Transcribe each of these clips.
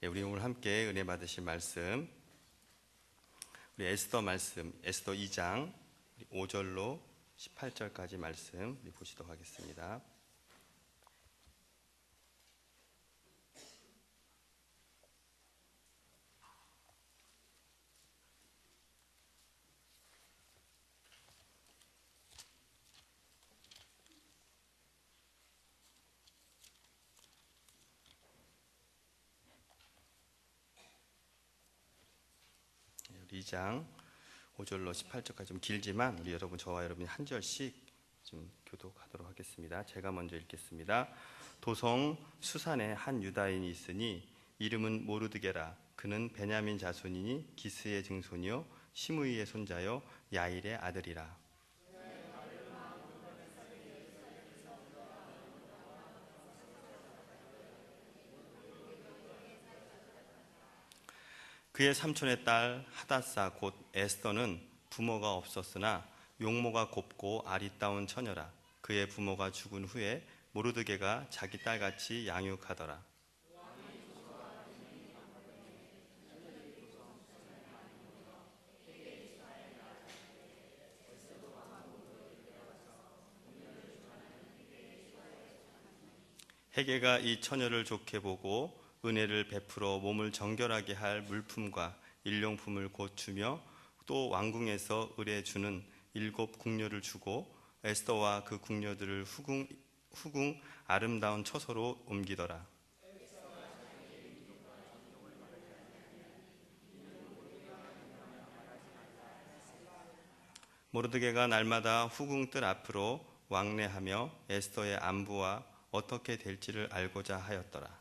우리 오늘 함께 은혜 받으실 말씀, 우리 에스더 말씀, 에스더 2장 5절로 18절까지 말씀 우리 보시도록 하겠습니다. 우리 2장 5절로 18절까지 좀 길지만 우리 여러분, 저와 여러분이 한 절씩 좀 교독하도록 하겠습니다. 제가 먼저 읽겠습니다. 도성 수산에 한 유다인이 있으니 이름은 모르드게라. 그는 베냐민 자손이니 기스의 증손이요 시므이의 손자요 야일의 아들이라. 그의 삼촌의 딸 하닷사 곧 에스더는 부모가 없었으나 용모가 곱고 아리따운 처녀라. 그의 부모가 죽은 후에 모르드게가 자기 딸같이 양육하더라. 헤게가 이 처녀를 좋게 보고 은혜를 베풀어 몸을 정결하게 할 물품과 일용품을 곧 주며 또 왕궁에서 을에 주는 7 궁녀를 주고 에스더와 그 궁녀들을 후궁 아름다운 처소로 옮기더라. 모르드게가 날마다 후궁 뜰 앞으로 왕래하며 에스더의 안부와 어떻게 될지를 알고자 하였더라.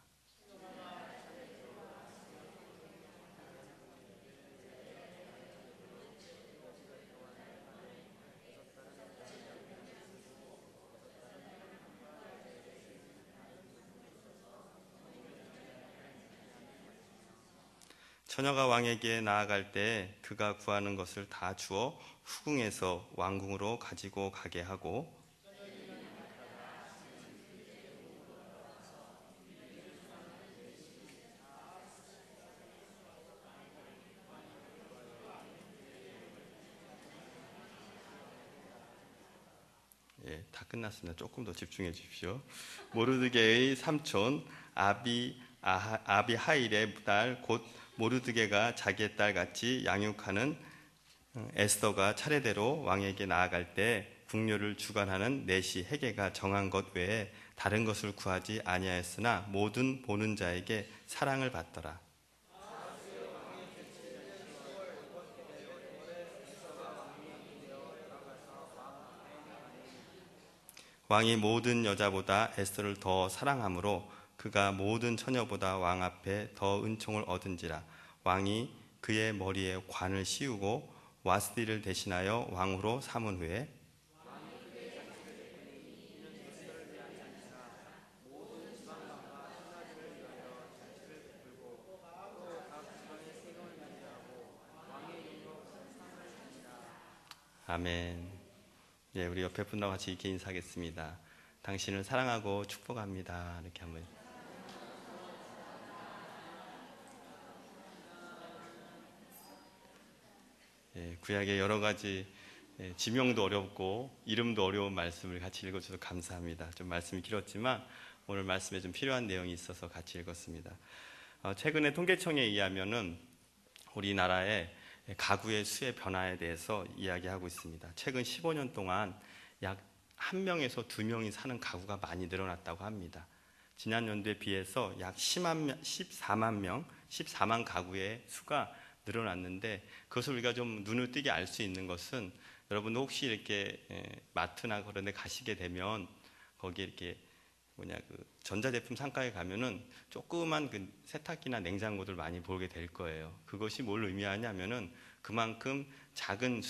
처녀가 왕에게 나아갈 때 그가 구하는 것을 다 주어 후궁에서 왕궁으로 가지고 가게 하고, 다 끝났습니다. 조금 더 집중해 주십시오. 모르드게의 삼촌 아비하일의 딸 곧 모르드게가 자기의 딸같이 양육하는 에스더가 차례대로 왕에게 나아갈 때 궁녀를 주관하는 내시 헤게가 정한 것 외에 다른 것을 구하지 아니하였으나 모든 보는 자에게 사랑을 받더라. 왕이 모든 여자보다 에스더를 더 사랑하므로 그가 모든 처녀보다 왕 앞에 더 은총을 얻은지라. 왕이 그의 머리에 관을 씌우고 와스디를 대신하여 왕으로 삼은 후에 아멘. 우리 옆에 분과 같이 이렇게 인사하겠습니다. 당신을 사랑하고 축복합니다. 이렇게 한번. 구약의 여러 가지 지명도 어렵고 이름도 어려운 말씀을 같이 읽어주셔서 감사합니다. 좀 말씀이 길었지만 오늘 말씀에 좀 필요한 내용이 있어서 같이 읽었습니다. 최근에 통계청에 의하면은 우리나라의 가구의 수의 변화에 대해서 이야기하고 있습니다. 최근 15년 동안 약 1명에서 2명이 사는 가구가 많이 늘어났다고 합니다. 지난 연도에 비해서 약 14만 명, 14만 가구의 수가 늘어났는데, 그것을 우리가 좀 눈을 띄게 알 수 있는 것은, 여러분 혹시 이렇게 마트나 그런 데 가시게 되면 거기에 이렇게 전자제품 상가에 가면은 조그만 그 세탁기나 냉장고들 많이 보게 될 거예요. 그것이 뭘 의미하냐면은 그만큼 적은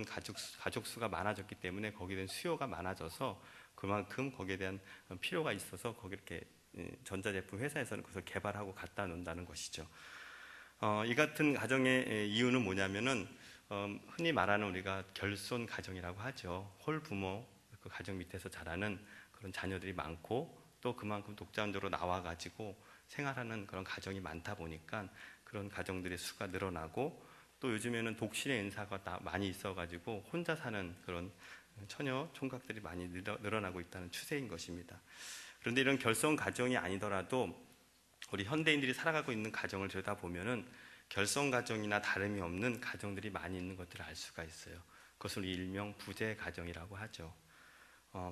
가족 수가 많아졌기 때문에 거기에 대한 수요가 많아져서 그만큼 거기에 대한 필요가 있어서 거기 이렇게 전자제품 회사에서는 그것을 개발하고 갖다 놓는다는 것이죠. 이 같은 가정의 이유는 뭐냐면은 흔히 말하는 우리가 결손 가정이라고 하죠. 홀부모 그 가정 밑에서 자라는 그런 자녀들이 많고, 또 그만큼 독자적으로 나와가지고 생활하는 그런 가정이 많다 보니까 그런 가정들의 수가 늘어나고, 또 요즘에는 독신의 은사가 많이 있어가지고 혼자 사는 그런 처녀 총각들이 많이 늘어나고 있다는 추세인 것입니다. 그런데 이런 결손 가정이 아니더라도 우리 현대인들이 살아가고 있는 가정을 들여다보면은 결손 가정이나 다름이 없는 가정들이 많이 있는 것들을 알 수가 있어요. 그것을 일명 부재 가정이라고 하죠.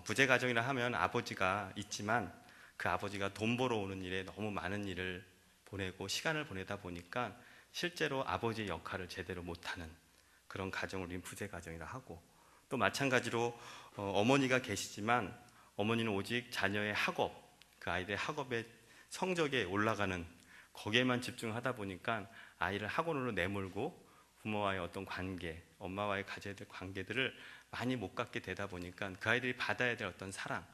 부재 가정이라 하면 아버지가 있지만 그 아버지가 돈 벌어오는 일에 너무 많은 일을 보내고 시간을 보내다 보니까 실제로 아버지의 역할을 제대로 못하는 그런 가정을 우리는 부재 가정이라 하고, 또 마찬가지로 어머니가 계시지만 어머니는 오직 자녀의 학업, 그 아이들의 학업의 성적에 올라가는 거기에만 집중하다 보니까 아이를 학원으로 내몰고 부모와의 어떤 관계, 엄마와의 가져야 될 관계들을 많이 못 갖게 되다 보니까 그 아이들이 받아야 될 어떤 사랑,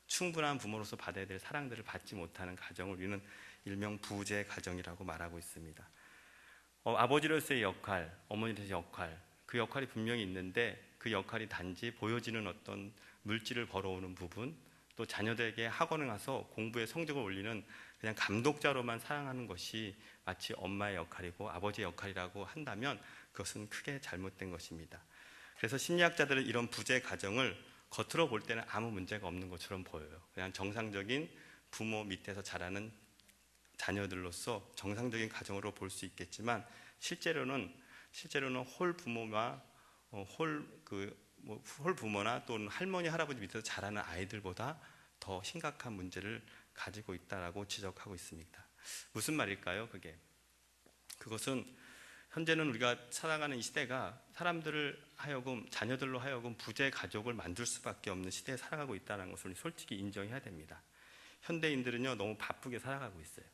충분한 부모로서 받아야 될 사랑들을 받지 못하는 가정을 우리는 일명 부재 가정이라고 말하고 있습니다. 아버지로서의 역할, 어머니로서의 역할, 그 역할이 분명히 있는데 그 역할이 단지 보여지는 어떤 물질을 벌어오는 부분, 또 자녀들에게 학원에 가서 공부의 성적을 올리는 그냥 감독자로만 사랑하는 것이 마치 엄마의 역할이고 아버지의 역할이라고 한다면 그것은 크게 잘못된 것입니다. 그래서 심리학자들은 이런 부재 가정을 겉으로 볼 때는 아무 문제가 없는 것처럼 보여요. 그냥 정상적인 부모 밑에서 자라는 자녀들로서 정상적인 가정으로 볼 수 있겠지만 실제로는 홀 부모나 홀 부모나 또는 할머니 할아버지 밑에서 자라는 아이들보다 더 심각한 문제를 가지고 있다라고 지적하고 있습니다. 무슨 말일까요? 그것은 현재는 우리가 살아가는 이 시대가 사람들을 하여금, 자녀들로 하여금 부재 가족을 만들 수밖에 없는 시대에 살아가고 있다는 것을 솔직히 인정해야 됩니다. 현대인들은요 너무 바쁘게 살아가고 있어요.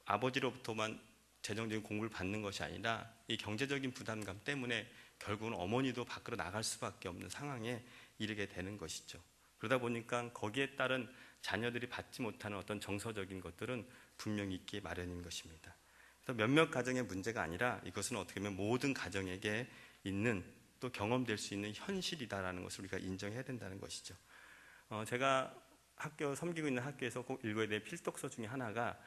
아버지로부터만 재정적인 공부를 받는 것이 아니라 이 경제적인 부담감 때문에 결국은 어머니도 밖으로 나갈 수밖에 없는 상황에 이르게 되는 것이죠. 그러다 보니까 거기에 따른 자녀들이 받지 못하는 어떤 정서적인 것들은 분명히 있기 마련인 것입니다. 그래서 몇몇 가정의 문제가 아니라 이것은 어떻게 보면 모든 가정에게 있는, 또 경험될 수 있는 현실이다라는 것을 우리가 인정해야 된다는 것이죠. 제가 섬기고 있는 학교에서 꼭 읽어야 될 필독서 중에 하나가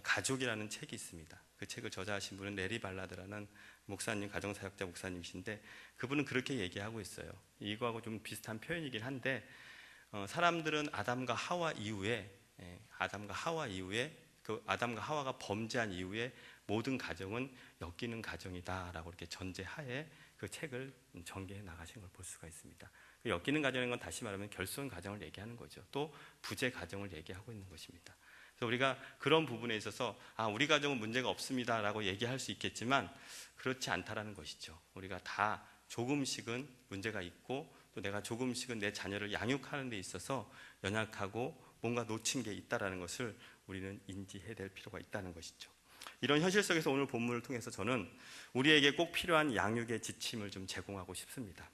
가족이라는 책이 있습니다. 그 책을 저자하신 분은 레리 발라드라는 목사님, 가정사역자 목사님이신데 그분은 그렇게 얘기하고 있어요. 이거하고 좀 비슷한 표현이긴 한데 사람들은 아담과 하와 이후에 그 아담과 하와가 범죄한 이후에 모든 가정은 엮이는 가정이다라고 이렇게 전제하에 그 책을 전개해 나가신 걸 볼 수가 있습니다. 엮이는 가정인 건 다시 말하면 결손 가정을 얘기하는 거죠. 또 부재 가정을 얘기하고 있는 것입니다. 그래서 우리가 그런 부분에 있어서 우리 가정은 문제가 없습니다라고 얘기할 수 있겠지만 그렇지 않다라는 것이죠. 우리가 다 조금씩은 문제가 있고 또 내가 조금씩은 내 자녀를 양육하는 데 있어서 연약하고 뭔가 놓친 게 있다라는 것을 우리는 인지해야 될 필요가 있다는 것이죠. 이런 현실 속에서 오늘 본문을 통해서 저는 우리에게 꼭 필요한 양육의 지침을 좀 제공하고 싶습니다.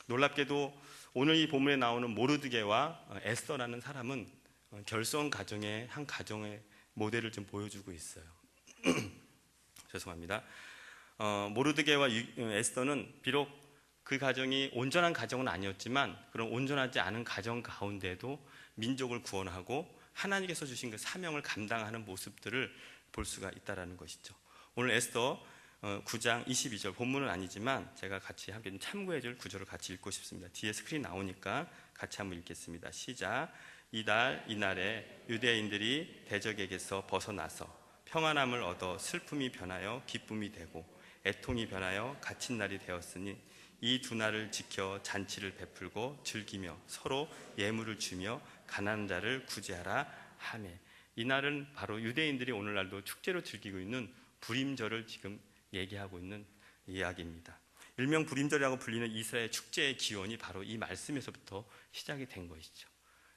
놀랍게도 오늘 이 본문에 나오는 모르드게와 에스더라는 사람은 결손 가정의 한 가정의 모델을 좀 보여주고 있어요. 죄송합니다. 모르드게와 에스더는 비록 그 가정이 온전한 가정은 아니었지만 그런 온전하지 않은 가정 가운데도 민족을 구원하고 하나님께서 주신 그 사명을 감당하는 모습들을 볼 수가 있다는 것이죠. 오늘 에스더 9장 22절, 본문은 아니지만 제가 같이 함께 참고해 줄 구절을 같이 읽고 싶습니다. 뒤에 스크린 나오니까 같이 한번 읽겠습니다. 시작. 이날에 유대인들이 대적에게서 벗어나서 평안함을 얻어 슬픔이 변하여 기쁨이 되고 애통이 변하여 갇힌 날이 되었으니 이 두 날을 지켜 잔치를 베풀고 즐기며 서로 예물을 주며 가난한 자를 구제하라 하매. 이 날은 바로 유대인들이 오늘날도 축제로 즐기고 있는 불임절을 지금 얘기하고 있는 이야기입니다. 일명 불임절이라고 불리는 이스라엘 축제의 기원이 바로 이 말씀에서부터 시작이 된 것이죠.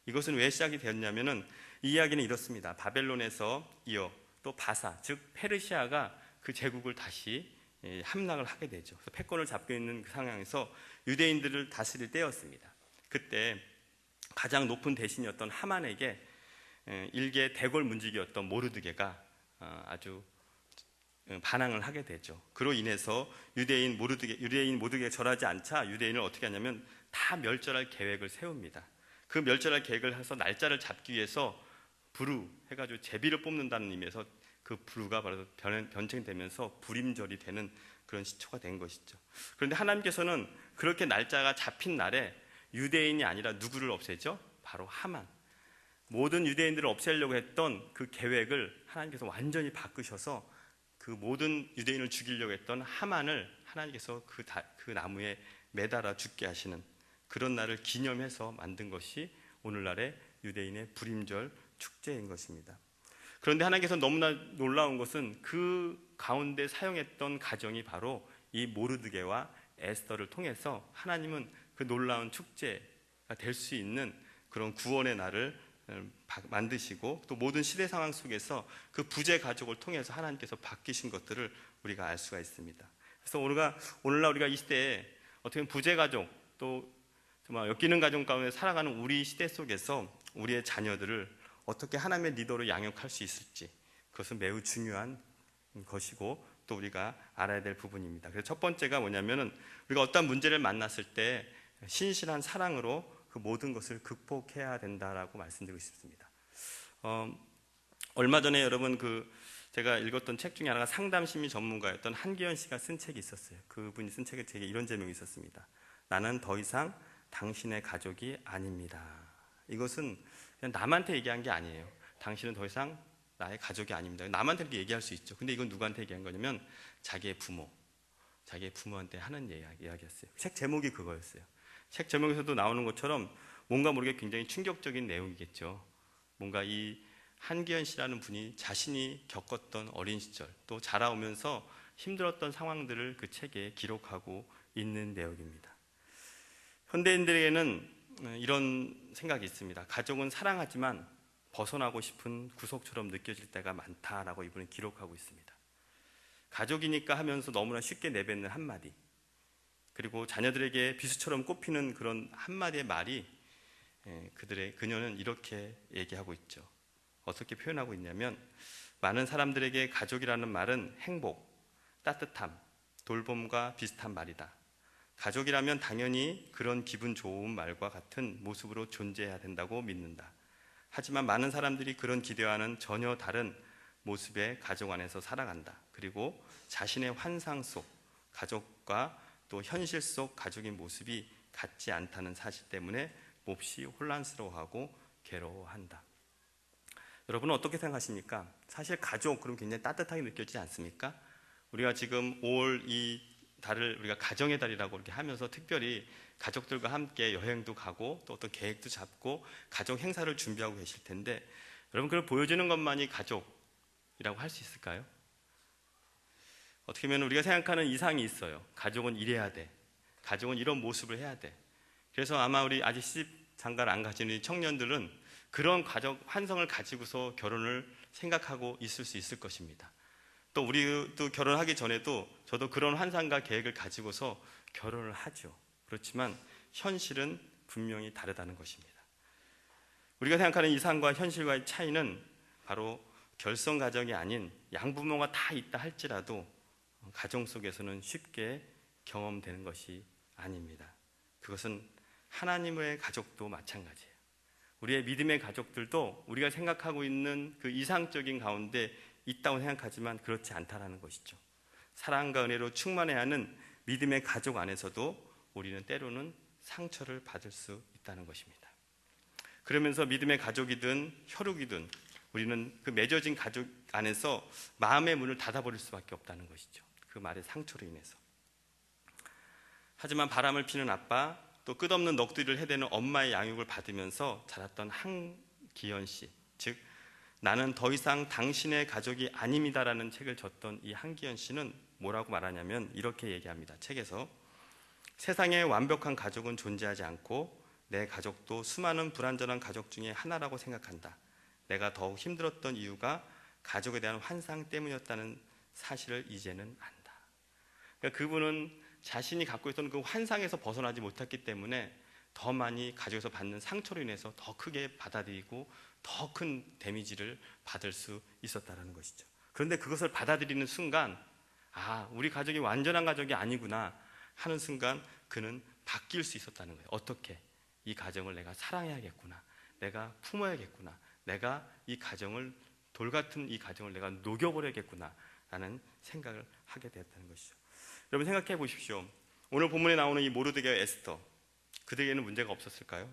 이것은 왜 시작이 되었냐면은 이 이야기는 이렇습니다. 바벨론에서 이어 또 바사, 즉 페르시아가 그 제국을 다시 함락을 하게 되죠. 그래서 패권을 잡고 있는 그 상황에서 유대인들을 다스릴 때였습니다. 그때 가장 높은 대신이었던 하만에게 일개 대궐 문지기였던 모르드게가 아주 반항을 하게 되죠. 그로 인해서 유대인 모르드게 절하지 않자 유대인을 어떻게 하냐면 다 멸절할 계획을 세웁니다. 그 멸절할 계획을 해서 날짜를 잡기 위해서 부루 해가지고 제비를 뽑는다는 의미에서 그 부루가 바로 변迁되면서 불임절이 되는 그런 시초가 된 것이죠. 그런데 하나님께서는 그렇게 날짜가 잡힌 날에 유대인이 아니라 누구를 없애죠? 바로 하만. 모든 유대인들을 없애려고 했던 그 계획을 하나님께서 완전히 바꾸셔서 그 모든 유대인을 죽이려고 했던 하만을 하나님께서 그 나무에 매달아 죽게 하시는 그런 날을 기념해서 만든 것이 오늘날의 유대인의 불임절 축제인 것입니다. 그런데 하나님께서 너무나 놀라운 것은 그 가운데 사용했던 가정이 바로 이 모르드게와 에스더를 통해서 하나님은 그 놀라운 축제가 될 수 있는 그런 구원의 날을 만드시고 또 모든 시대 상황 속에서 그 부재 가족을 통해서 하나님께서 바뀌신 것들을 우리가 알 수가 있습니다. 그래서 오늘날 우리가 이 시대에 어떻게 보면 부재 가족 또 정말 엮이는 가정 가운데 살아가는 우리 시대 속에서 우리의 자녀들을 어떻게 하나님의 리더로 양육할 수 있을지 그것은 매우 중요한 것이고 또 우리가 알아야 될 부분입니다. 그래서 첫 번째가 뭐냐면은 우리가 어떤 문제를 만났을 때 신실한 사랑으로 그 모든 것을 극복해야 된다라고 말씀드리고 싶습니다. 얼마 전에 여러분 제가 읽었던 책 중에 하나가 상담심리 전문가였던 한기현 씨가 쓴 책이 있었어요. 그분이 쓴 책에 되게 이런 제목이 있었습니다. 나는 더 이상 당신의 가족이 아닙니다. 이것은 그냥 남한테 얘기한 게 아니에요. 당신은 더 이상 나의 가족이 아닙니다. 남한테 이렇게 얘기할 수 있죠. 근데 이건 누구한테 얘기한 거냐면 자기의 부모한테 하는 이야기였어요. 책 제목이 그거였어요. 책 제목에서도 나오는 것처럼 뭔가 모르게 굉장히 충격적인 내용이겠죠. 뭔가 이 한기현 씨라는 분이 자신이 겪었던 어린 시절 또 자라오면서 힘들었던 상황들을 그 책에 기록하고 있는 내용입니다. 현대인들에게는 이런 생각이 있습니다. 가족은 사랑하지만 벗어나고 싶은 구속처럼 느껴질 때가 많다라고 이분은 기록하고 있습니다. 가족이니까 하면서 너무나 쉽게 내뱉는 한마디 그리고 자녀들에게 비수처럼 꼽히는 그런 한마디의 말이 그녀는 이렇게 얘기하고 있죠. 어떻게 표현하고 있냐면 많은 사람들에게 가족이라는 말은 행복, 따뜻함, 돌봄과 비슷한 말이다. 가족이라면 당연히 그런 기분 좋은 말과 같은 모습으로 존재해야 된다고 믿는다. 하지만 많은 사람들이 그런 기대와는 전혀 다른 모습의 가족 안에서 살아간다. 그리고 자신의 환상 속 가족과 또 현실 속 가족의 모습이 같지 않다는 사실 때문에 몹시 혼란스러워하고 괴로워한다. 여러분은 어떻게 생각하십니까? 사실 가족 그럼 굉장히 따뜻하게 느껴지지 않습니까? 우리가 지금 5월 이 달을 우리가 가정의 달이라고 이렇게 하면서 특별히 가족들과 함께 여행도 가고 또 어떤 계획도 잡고 가족 행사를 준비하고 계실 텐데 여러분 그걸 보여주는 것만이 가족이라고 할 수 있을까요? 어떻게 보면 우리가 생각하는 이상이 있어요. 가족은 이래야 돼. 가족은 이런 모습을 해야 돼. 그래서 아마 우리 아직 시집 장가를 안 가진 청년들은 그런 가족 환상을 가지고서 결혼을 생각하고 있을 수 있을 것입니다. 또 우리도 결혼하기 전에도 저도 그런 환상과 계획을 가지고서 결혼을 하죠. 그렇지만 현실은 분명히 다르다는 것입니다. 우리가 생각하는 이상과 현실과의 차이는 바로 결성 가정이 아닌 양부모가 다 있다 할지라도 가정 속에서는 쉽게 경험되는 것이 아닙니다. 그것은 하나님의 가족도 마찬가지예요. 우리의 믿음의 가족들도 우리가 생각하고 있는 그 이상적인 가운데 있다고 생각하지만 그렇지 않다라는 것이죠. 사랑과 은혜로 충만해야 하는 믿음의 가족 안에서도 우리는 때로는 상처를 받을 수 있다는 것입니다. 그러면서 믿음의 가족이든 혈육이든 우리는 그 맺어진 가족 안에서 마음의 문을 닫아버릴 수밖에 없다는 것이죠. 그 말의 상처로 인해서. 하지만 바람을 피는 아빠 또 끝없는 넋두리를 해대는 엄마의 양육을 받으면서 자랐던 한기현 씨, 즉 나는 더 이상 당신의 가족이 아닙니다라는 책을 줬던 이 한기현 씨는 뭐라고 말하냐면 이렇게 얘기합니다. 책에서 세상에 완벽한 가족은 존재하지 않고 내 가족도 수많은 불완전한 가족 중에 하나라고 생각한다. 내가 더욱 힘들었던 이유가 가족에 대한 환상 때문이었다는 사실을 이제는 안다. 그러니까 그분은 자신이 갖고 있던 그 환상에서 벗어나지 못했기 때문에 더 많이 가족에서 받는 상처로 인해서 더 크게 받아들이고 더 큰 데미지를 받을 수 있었다는 것이죠. 그런데 그것을 받아들이는 순간 우리 가족이 완전한 가족이 아니구나 하는 순간 그는 바뀔 수 있었다는 거예요. 어떻게? 이 가정을 내가 사랑해야겠구나, 내가 품어야겠구나, 내가 이 가정을, 돌같은 이 가정을 내가 녹여버려야겠구나 라는 생각을 하게 되었다는 것이죠. 여러분 생각해 보십시오. 오늘 본문에 나오는 이 모르드게와 에스더, 그들에게는 문제가 없었을까요?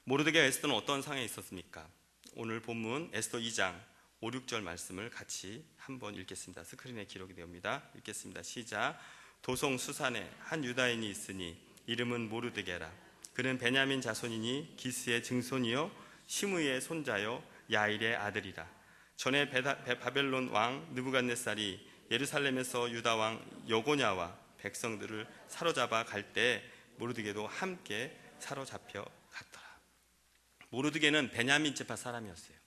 모르드게와 에스더는 어떤 상황에 있었습니까? 오늘 본문 에스더 2장 5, 6절 말씀을 같이 한번 읽겠습니다. 스크린에 기록이 되옵니다. 읽겠습니다. 시작. 도성 수산에 한 유다인이 있으니 이름은 모르드게라. 그는 베냐민 자손이니 기스의 증손이요 시므이의 손자요 야일의 아들이라. 전에 바벨론 왕 느부갓네살이 예루살렘에서 유다 왕 여고냐와 백성들을 사로잡아 갈 때 모르드게도 함께 사로잡혀 갔더라. 모르드게는 베냐민 지파 사람이었어요.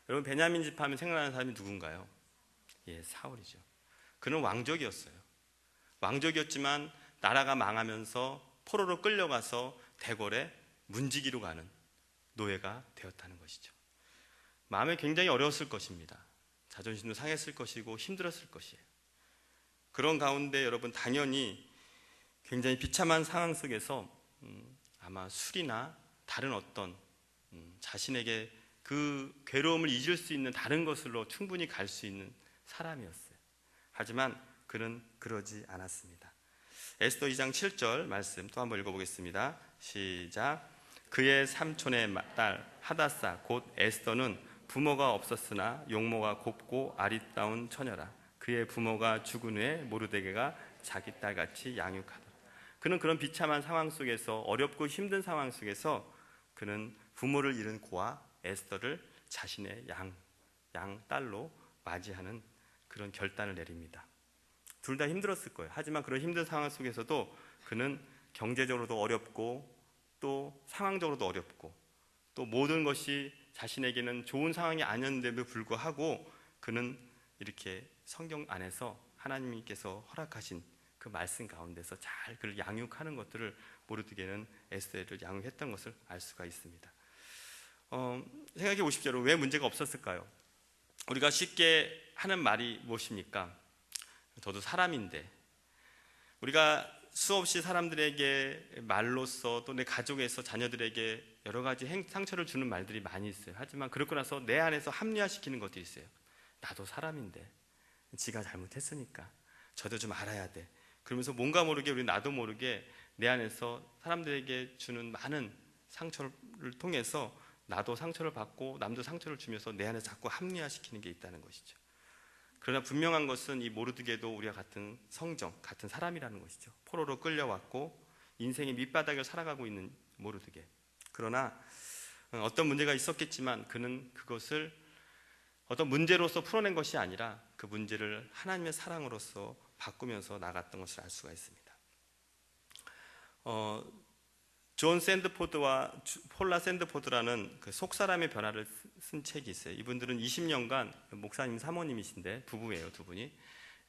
여러분 베냐민 지파 하면 생각나는 사람이 누군가요? 사울이죠. 그는 왕족이었어요. 왕족이었지만 나라가 망하면서 포로로 끌려가서 대궐에 문지기로 가는 노예가 되었다는 것이죠. 마음이 굉장히 어려웠을 것입니다. 자존심도 상했을 것이고 힘들었을 것이에요. 그런 가운데 여러분 당연히 굉장히 비참한 상황 속에서 아마 술이나 다른 어떤 자신에게 그 괴로움을 잊을 수 있는 다른 것으로 충분히 갈 수 있는 사람이었어요. 하지만 그는 그러지 않았습니다. 에스더 2장 7절 말씀 또 한번 읽어보겠습니다. 시작. 그의 삼촌의 딸 하다사 곧 에스더는 부모가 없었으나 용모가 곱고 아리따운 처녀라. 그의 부모가 죽은 후에 모르드게가 자기 딸같이 양육하더라. 그는 그런 비참한 상황 속에서, 어렵고 힘든 상황 속에서 그는 부모를 잃은 고아 에스더를 자신의 양 딸로 맞이하는 그런 결단을 내립니다. 둘 다 힘들었을 거예요. 하지만 그런 힘든 상황 속에서도 그는 경제적으로도 어렵고 또 상황적으로도 어렵고 또 모든 것이 자신에게는 좋은 상황이 아니었는데도 불구하고 그는 이렇게 성경 안에서 하나님께서 허락하신 그 말씀 가운데서 잘 그를 양육하는 것들을 모르드게는 에스더를 양육했던 것을 알 수가 있습니다. 생각해 보십시오. 왜 문제가 없었을까요? 우리가 쉽게 하는 말이 무엇입니까? 저도 사람인데, 우리가 수없이 사람들에게 말로써 또 내 가족에서 자녀들에게 여러 가지 상처를 주는 말들이 많이 있어요. 하지만 그렇고 나서 내 안에서 합리화시키는 것들이 있어요. 나도 사람인데 지가 잘못했으니까 저도 좀 알아야 돼. 그러면서 뭔가 모르게 우리 나도 모르게 내 안에서 사람들에게 주는 많은 상처를 통해서 나도 상처를 받고 남도 상처를 주면서 내 안에 자꾸 합리화시키는 게 있다는 것이죠. 그러나 분명한 것은 이 모르드게도 우리와 같은 성정, 같은 사람이라는 것이죠. 포로로 끌려왔고 인생의 밑바닥을 살아가고 있는 모르드게. 그러나 어떤 문제가 있었겠지만 그는 그것을 어떤 문제로서 풀어낸 것이 아니라 그 문제를 하나님의 사랑으로서 바꾸면서 나갔던 것을 알 수가 있습니다. 존 샌드포드와 폴라 샌드포드라는 그 속사람의 변화를 쓴 책이 있어요. 이분들은 20년간 목사님 사모님이신데 부부예요, 두 분이.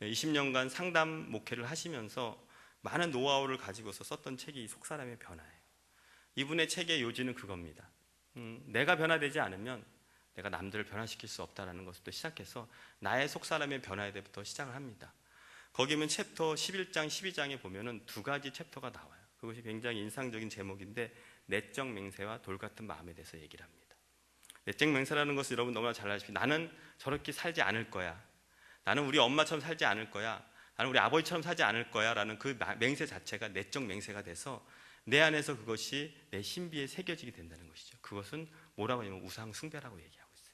20년간 상담 목회를 하시면서 많은 노하우를 가지고서 썼던 책이 속사람의 변화예요. 이분의 책의 요지는 그겁니다. 내가 변화되지 않으면 내가 남들을 변화시킬 수 없다는 것부터 시작해서 나의 속사람의 변화에 대해서부터 시작을 합니다. 거기 보면 챕터 11장, 12장에 보면은 두 가지 챕터가 나와요. 그것이 굉장히 인상적인 제목인데 내적 맹세와 돌같은 마음에 대해서 얘기를 합니다. 내적 맹세라는 것을 여러분 너무나 잘 아시죠. 나는 저렇게 살지 않을 거야. 나는 우리 엄마처럼 살지 않을 거야. 나는 우리 아버지처럼 살지 않을 거야 라는 그 맹세 자체가 내적 맹세가 돼서 내 안에서 그것이 내 신비에 새겨지게 된다는 것이죠. 그것은 뭐라고 하냐면 우상 숭배라고 얘기하고 있어요.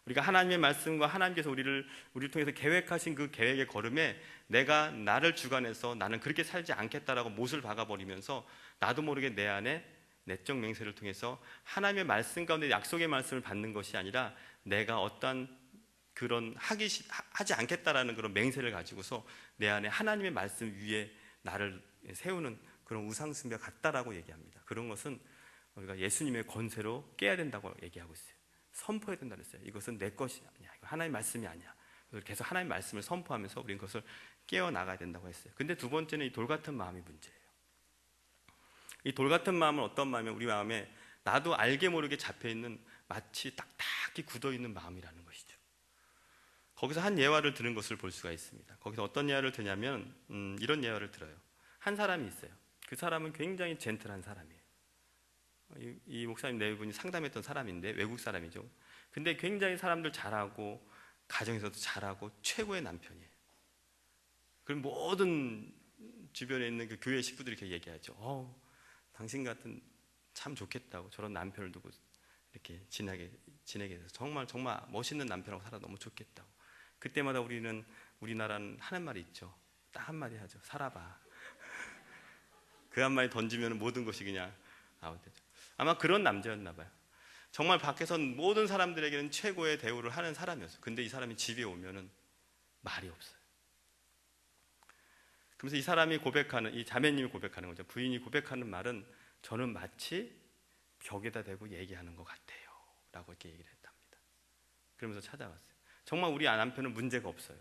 우리가 하나님의 말씀과 하나님께서 우리를 통해서 계획하신 그 계획의 걸음에 내가 나를 주관해서 나는 그렇게 살지 않겠다라고 못을 박아버리면서 나도 모르게 내 안에 내적 맹세를 통해서 하나님의 말씀 가운데 약속의 말씀을 받는 것이 아니라 내가 어떠한 그런 하지 않겠다라는 그런 맹세를 가지고서 내 안에 하나님의 말씀 위에 나를 세우는 그런 우상숭배가 같다라고 얘기합니다. 그런 것은 우리가 예수님의 권세로 깨야 된다고 얘기하고 있어요. 선포해야 된다고 했어요. 이것은 내 것이 아니야. 이거 하나님의 말씀이 아니야. 계속 하나님의 말씀을 선포하면서 우리는 그것을 깨어나가야 된다고 했어요. 근데 두 번째는 이 돌같은 마음이 문제예요. 이 돌같은 마음은 어떤 마음이면 우리 마음에 나도 알게 모르게 잡혀있는 마치 딱딱히 굳어있는 마음이라는 것이죠. 거기서 한 예화를 들은 것을 볼 수가 있습니다. 거기서 어떤 예화를 드냐면 이런 예화를 들어요. 한 사람이 있어요. 그 사람은 굉장히 젠틀한 사람이에요. 이 목사님 네 분이 상담했던 사람인데 외국 사람이죠. 근데 굉장히 사람들 잘하고 가정에서도 잘하고 최고의 남편이에요. 그럼 모든 주변에 있는 그 교회 식구들이 이렇게 얘기하죠. 당신 같은 참 좋겠다고, 저런 남편을 두고 이렇게 지내게 돼서 정말 정말 멋있는 남편하고 살아 너무 좋겠다고. 그때마다 우리나라는 하는 말이 있죠. 딱 한마디 하죠. 살아봐. 그 한마디 던지면 모든 것이 그냥 아웃되죠. 아마 그런 남자였나 봐요. 정말 밖에선 모든 사람들에게는 최고의 대우를 하는 사람이었어요. 근데 이 사람이 집에 오면은 말이 없어요. 그래서 이 사람이 고백하는, 이 자매님이 고백하는 거죠. 부인이 고백하는 말은 저는 마치 벽에다 대고 얘기하는 것 같아요 라고 이렇게 얘기를 했답니다. 그러면서 찾아왔어요. 정말 우리 남편은 문제가 없어요.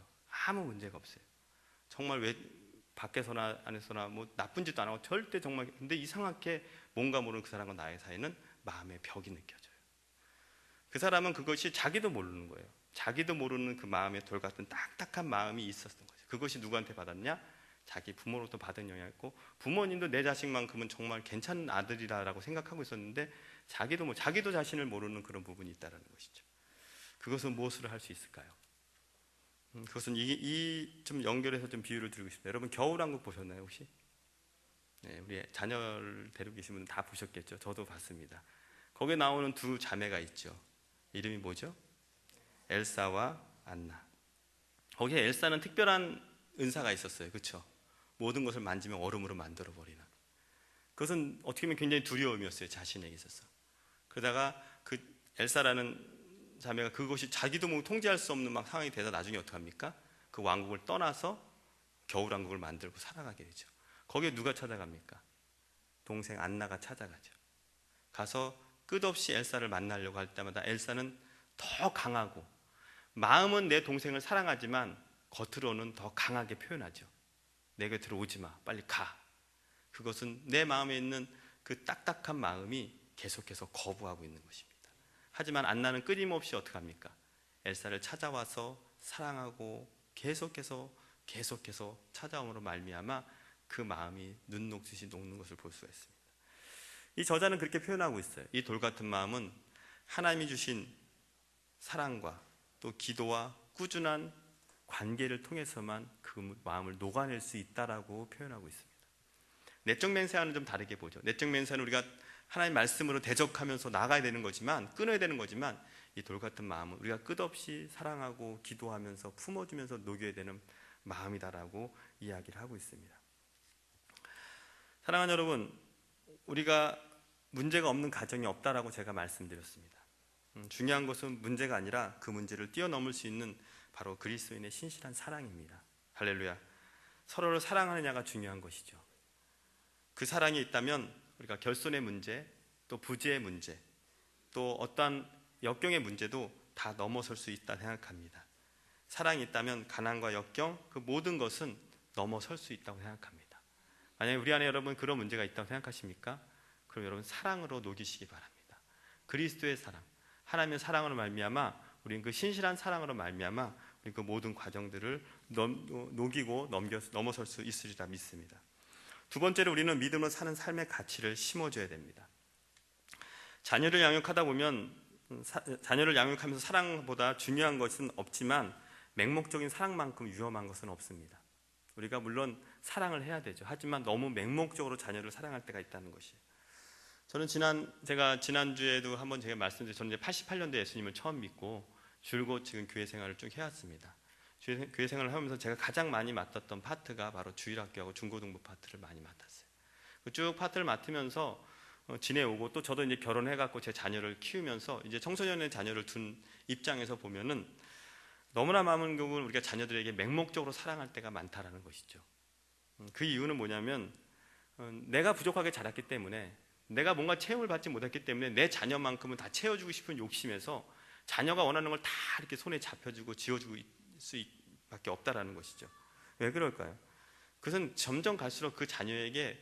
아무 문제가 없어요. 정말 왜 밖에서나 안에서나 뭐 나쁜 짓도 안 하고 절대 정말. 근데 이상하게 뭔가 모르는 그 사람과 나의 사이는 마음의 벽이 느껴져요. 그 사람은 그것이 자기도 모르는 거예요. 자기도 모르는 그 마음의 돌 같은 딱딱한 마음이 있었던 거죠. 그것이 누구한테 받았냐? 자기 부모로부터 받은 영향이었고, 부모님도 내 자식만큼은 정말 괜찮은 아들이라고 생각하고 있었는데 자기도 자신을 모르는 그런 부분이 있다는 것이죠. 그것은 무엇을 할 수 있을까요? 그것은 좀 연결해서 좀 비유를 드리고 싶습니다. 여러분 겨울왕국 보셨나요 혹시? 네, 우리 자녀를 데리고 계신 분은 다 보셨겠죠. 저도 봤습니다. 거기에 나오는 두 자매가 있죠. 이름이 뭐죠? 엘사와 안나. 거기에 엘사는 특별한 은사가 있었어요. 그렇죠? 모든 것을 만지면 얼음으로 만들어버리는. 그것은 어떻게 보면 굉장히 두려움이었어요. 자신에게 있어서. 그러다가 그 엘사라는 자매가 그것이 자기도 뭐 통제할 수 없는 막 상황이 돼서 나중에 어떡합니까? 그 왕국을 떠나서 겨울왕국을 만들고 살아가게 되죠. 거기에 누가 찾아갑니까? 동생 안나가 찾아가죠. 가서 끝없이 엘사를 만나려고 할 때마다 엘사는 더 강하고, 마음은 내 동생을 사랑하지만 겉으로는 더 강하게 표현하죠. 내 곁으로 오지 마, 빨리 가. 그것은 내 마음에 있는 그 딱딱한 마음이 계속해서 거부하고 있는 것입니다. 하지만 안나는 끊임없이 어떻게 합니까? 엘사를 찾아와서 사랑하고 계속해서 찾아옴으로 말미암아 그 마음이 눈 녹듯이 녹는 것을 볼 수가 있습니다. 이 저자는 그렇게 표현하고 있어요. 이 돌 같은 마음은 하나님이 주신 사랑과 또 기도와 꾸준한 관계를 통해서만 그 마음을 녹아낼 수 있다라고 표현하고 있습니다. 내적 맹세와는 좀 다르게 보죠. 내적 맹세는 우리가 하나님 말씀으로 대적하면서 나가야 되는 거지만, 끊어야 되는 거지만, 이 돌 같은 마음은 우리가 끝없이 사랑하고 기도하면서 품어주면서 녹여야 되는 마음이다라고 이야기를 하고 있습니다. 사랑하는 여러분, 우리가 문제가 없는 가정이 없다라고 제가 말씀드렸습니다. 중요한 것은 문제가 아니라 그 문제를 뛰어넘을 수 있는 바로 그리스도인의 신실한 사랑입니다. 할렐루야. 서로를 사랑하느냐가 중요한 것이죠. 그 사랑이 있다면 우리가 결손의 문제, 또 부재의 문제, 또 어떠한 역경의 문제도 다 넘어설 수 있다 생각합니다. 사랑이 있다면 가난과 역경, 그 모든 것은 넘어설 수 있다고 생각합니다. 만약에 우리 안에 여러분 그런 문제가 있다고 생각하십니까? 그럼 여러분 사랑으로 녹이시기 바랍니다. 그리스도의 사랑, 하나님의 사랑으로 말미암아 우리는 그 신실한 사랑으로 말미암아 우리 그 모든 과정들을 녹이고 넘어설 수 있으리라 믿습니다. 두 번째로 우리는 믿음으로 사는 삶의 가치를 심어줘야 됩니다. 자녀를 양육하다 보면 자녀를 양육하면서 사랑보다 중요한 것은 없지만 맹목적인 사랑만큼 위험한 것은 없습니다. 우리가 물론 사랑을 해야 되죠. 하지만 너무 맹목적으로 자녀를 사랑할 때가 있다는 것이에요. 저는 제가 지난주에도 한번 제가 말씀드렸죠. 저는 이제 88년도에 예수님을 처음 믿고 줄곧 지금 교회 생활을 쭉 해왔습니다. 교회 생활을 하면서 제가 가장 많이 맡았던 파트가 바로 주일학교하고 중고등부 파트를 많이 맡았어요. 쭉 파트를 맡으면서 지내오고, 또 저도 이제 결혼해갖고 제 자녀를 키우면서 이제 청소년의 자녀를 둔 입장에서 보면은 너무나 많은 경우는 우리가 자녀들에게 맹목적으로 사랑할 때가 많다라는 것이죠. 그 이유는 뭐냐면 내가 부족하게 자랐기 때문에, 내가 뭔가 체험을 받지 못했기 때문에 내 자녀만큼은 다 채워주고 싶은 욕심에서 자녀가 원하는 걸 다 이렇게 손에 잡혀주고 지어주고 수밖에 없다라는 것이죠. 왜 그럴까요? 그것은 점점 갈수록 그 자녀에게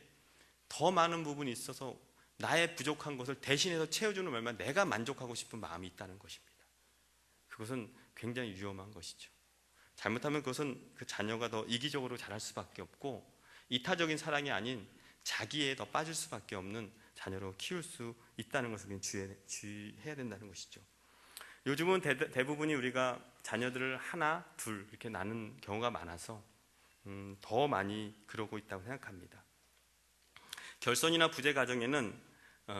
더 많은 부분이 있어서 나의 부족한 것을 대신해서 채워주는 말만 내가 만족하고 싶은 마음이 있다는 것입니다. 그것은 굉장히 위험한 것이죠. 잘못하면 그것은 그 자녀가 더 이기적으로 자랄 수밖에 없고, 이타적인 사랑이 아닌 자기에 더 빠질 수밖에 없는 자녀로 키울 수 있다는 것을 주의해야 된다는 것이죠. 요즘은 대부분이 우리가 자녀들을 하나, 둘 이렇게 낳는 경우가 많아서 더 많이 그러고 있다고 생각합니다. 결손이나 부재 가정에는